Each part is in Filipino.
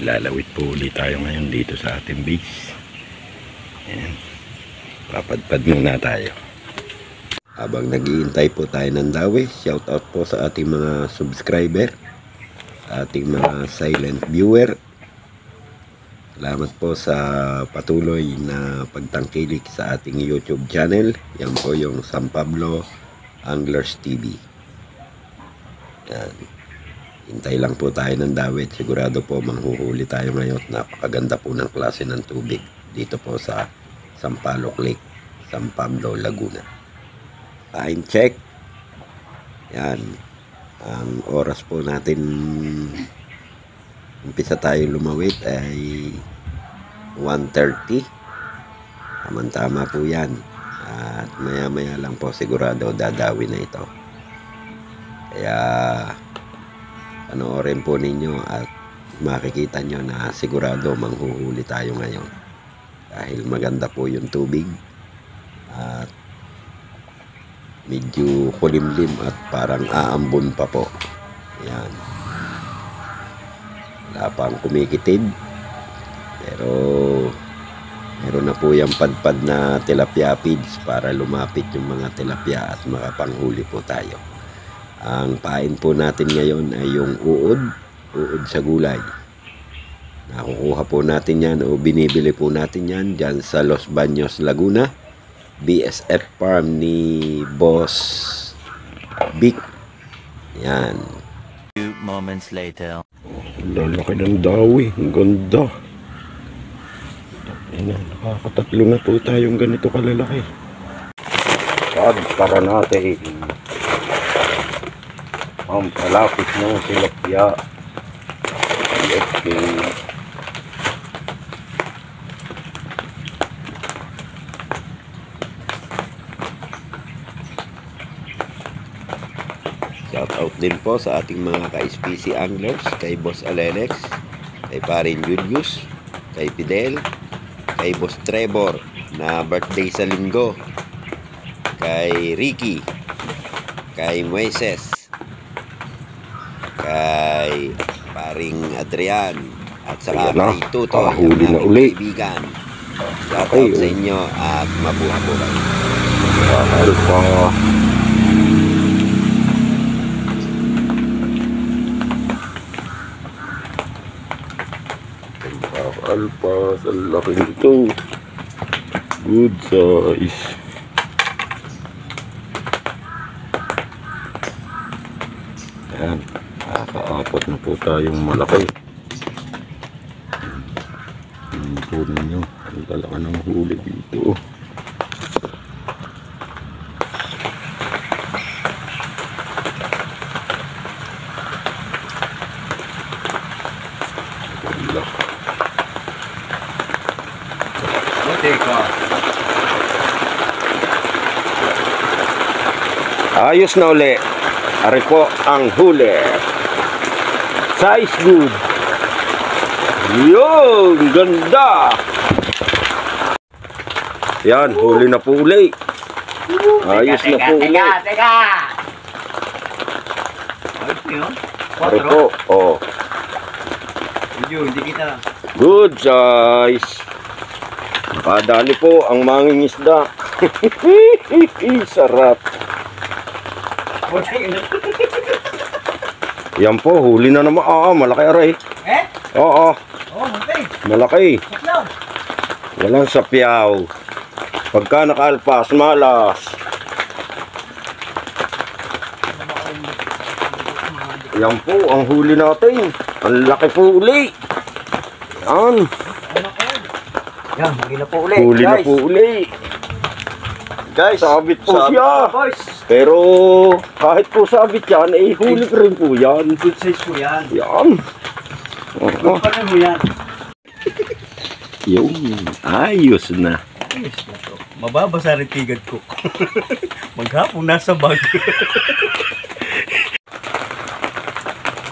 Lalawit po ulit tayo ngayon dito sa ating base. Ayan. Papadpad muna tayo. Habang naghihintay po tayo ng dawi, shout out po sa ating mga subscriber, sa ating mga silent viewer. Salamat po sa patuloy na pagtangkilik sa ating YouTube channel. Yan po yung San Pablo Anglers TV. Yan. Hintay lang po tayo ng dawit. Sigurado po manghuhuli tayo ngayon. Napakaganda po ng klase ng tubig dito po sa Sampaloc Lake, San Pablo, Laguna. Time check. Yan. Ang oras po natin umpisa tayo lumawit ay 1:30. Tama-tama po yan. At maya-maya lang po sigurado dadawi na ito. Kaya panoorin po ninyo at makikita nyo na sigurado manghuhuli tayo ngayon. Dahil maganda po yung tubig at medyo kulimlim at parang aambon pa po. Yan. Wala pang kumikitid. Pero meron na po yung padpad na tilapia feeds para lumapit yung mga tilapia at makapanghuli po tayo. Ang pain po natin ngayon ay yung uod sa gulay. Nakukuha po natin yan o binibili po natin yan dyan sa Los Baños, Laguna. BSF Farm ni Boss Vic. Yan. Few moments later. Lalaki ng dawi. Ang ganda. Nakakatatlo na po tayong ganito kalalaki. Para natin ang palapit ng tilapia. Okay. Shout out din po sa ating mga ka-SPC anglers, kay Boss Alelex, kay Parin Julius, kay Fidel, kay Boss Trevor na birthday sa linggo, kay Ricky, kay Moises, kay Paring Adrian, at saka kay Tuto, yung aking kaibigan. Shout out sa inyo at mabuhay. Alpas, ang laki nito. Good size. Ayan, nakakaapot na po tayong malaki. Ang po ninyo, ang talaka ng huli dito. Ayos na uli. Ari po ang huli. Size good. Yun, ganda. Yan, huli na po uli. Ayos na po uli. Teka. Ari po, oh. Hindi kita. Good size. Nakadali po ang mangingisda. Sarap. Yan po, huli na naman. Malaki aray. Eh? Oo. Malaki. Malaki. Saplaw. Walang sapyaw. Pagka nakaalpas, malas. Yan po, ang huli natin. Ang laki po uli. Yan. Yan, huli na po uli. Huli na po uli. Guys, sabit po siya. Boys. Pero kahit po sabit yan, eh huli pa rin po yan. Good size po yan. Yan. Good pa rin mo yan. Yung ayos na. Ayos na to. Mababasa rin tigad ko. Maghapong nasa bag.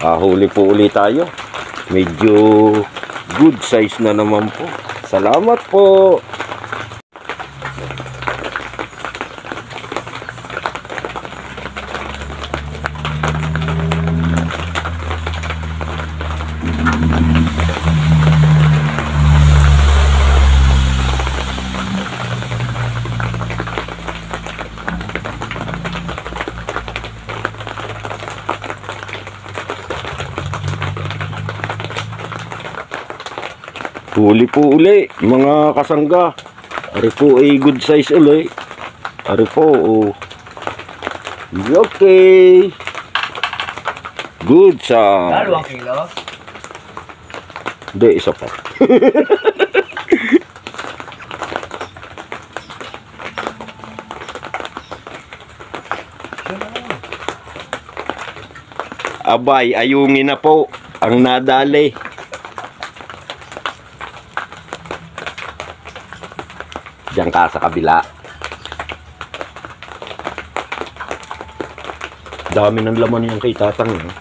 Huli po ulit tayo. Medyo good size na naman po. Salamat po. Huli po uli, mga kasangga. Ari po ay good size uli. Ari po, oh. Okay. Good size. 2 kilo. Hindi, isa pa. Abay, ayungin na po ang nadali. Diyan ka sa kabila. Dami ng laman yung kay tatang. Eh.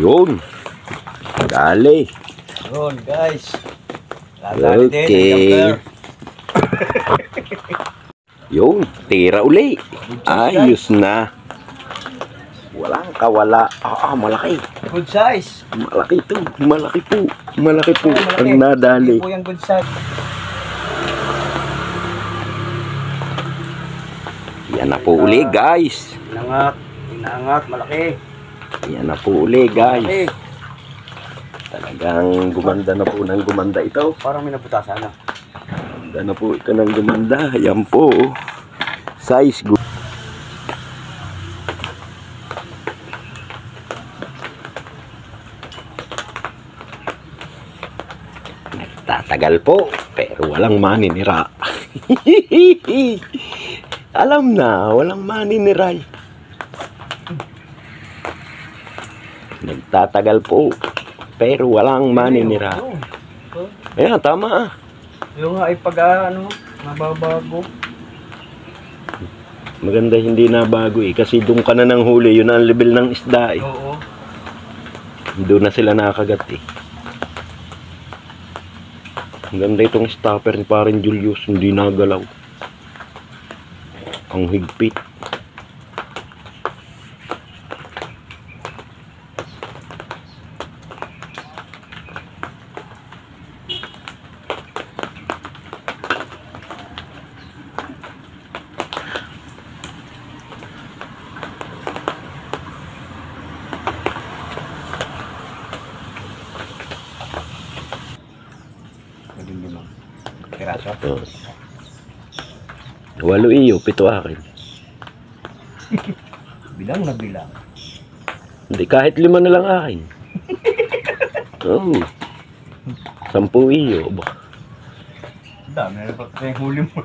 Yun. Dali. Yun, guys. Okay. Yun, tira uli. Ayos na. Walang kawala. Malaki. Good size. Malaki to. Malaki po. Malaki po. Ang nadali. Hindi po yung good size. Yan na po uli, guys. Inangat, malaki. Yan na po uli, guys. Malaki. Talagang gumanda na po ng gumanda ito. Parang may nabutasan na. Gumanda na po ito ng gumanda. Yan po. Size good. Tatagal po, pero walang maninira. Alam na, walang maninira. Nagtatagal po, pero walang maninira. Ayan, tama. Yung ay pag mababago. Maganda hindi na bago eh, kasi doon ka na ng huli, yun ang level ng isda eh. Oo. Doon na sila nakagat eh. Ang ganda itong stopper ni Paring Julius, hindi nagalaw. Ang higpit. Piraso. Oh. 8 iyo, 7 akin. Bilang na bilang. Hindi, kahit 5 na lang akin. Oh. 10 iyo. Ba? Dami na pa yung huli mo.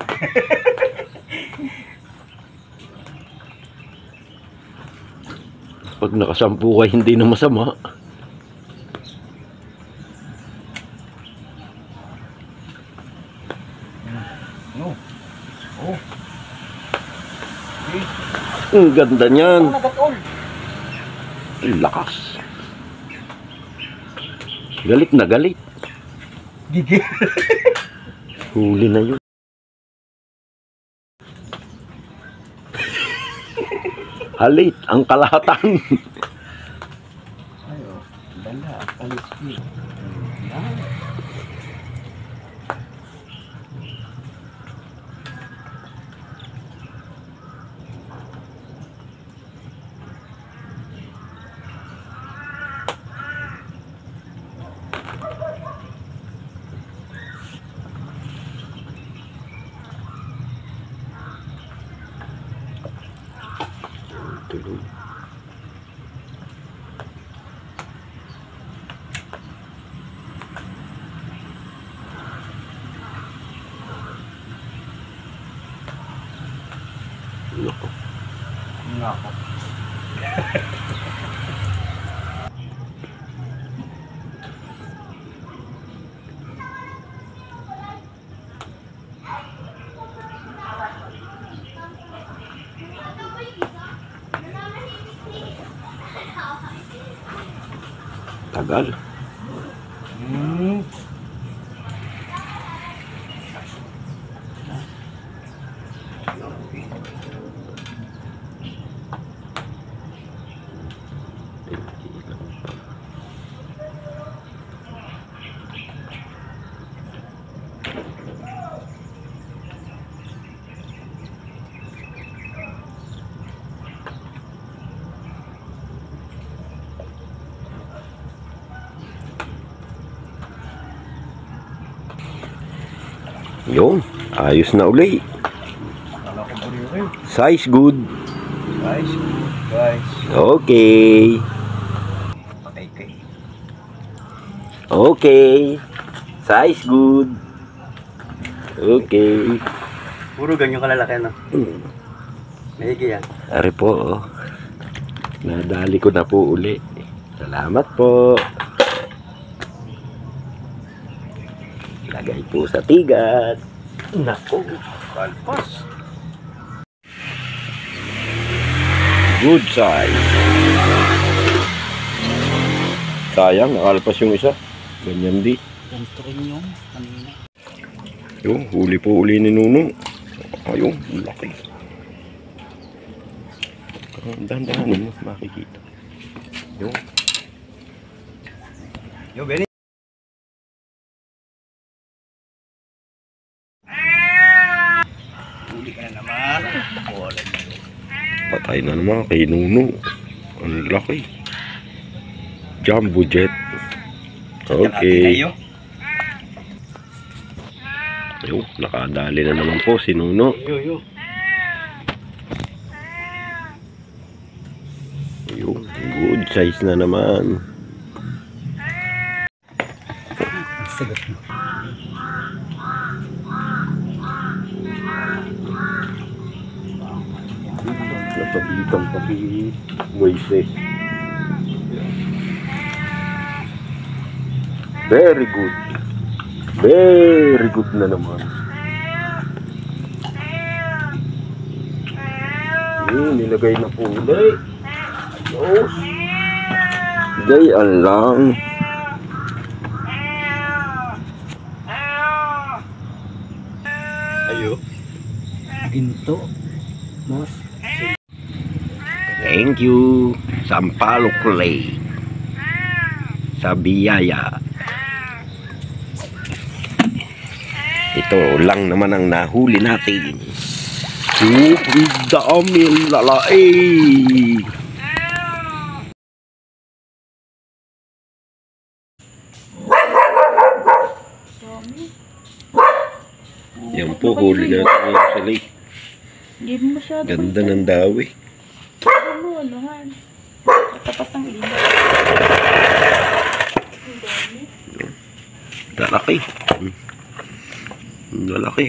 Pag nakasampu ka, hindi na masama. No. Oh. Ang ganda niyan. Nagatol. Lakas. Galit na galit. Gigil. Huli na yun. Halit ang kalahatan. Ayo, dala, aliski. Tuloy. Loko. Nako. Tagal. Yun, ayos na uli. Kala ko bari. Size good. Guys, guys. Okay. Patay kay. Okay. Size good. Okay. Puro ganyan kalalaki, no? Mahigi yan. Ari po, oh. Nadali ko na po uli. Salamat po. Lagay po sa tigat. Nako. Kalpas. Good size. Sayang, nakalpas yung isa. Ganyan di. Ganito rin yung kanina. Yung, huli po uli ni Nuno. Ayun, laki. Dahan-dahanin mo, makikita. Yung. Yo, Benny. Huli ka na naman. Wala. Patay na naman kay Nuno. Ang laki. Jumbo jet. Okay. Yung, nakadali na naman po si Nuno. Yo. Yung, good size na naman. Sagot mo. Napabitan pa si Moises. Very good. Very good na naman. Nilagay na po ulit. Ayos. Gayaan lang. Ayo. Ginto. Mas. Thank you. Sampaloc Lake. Sa biyaya. Ito lang naman ang nahuli natin. Ang dami ang lalaki. Yan po, huli natin sa lake. Hindi mo masyado. Ganda ng dawi. Ano, han? Tapat ng ilong. Lalaki. Lalaki.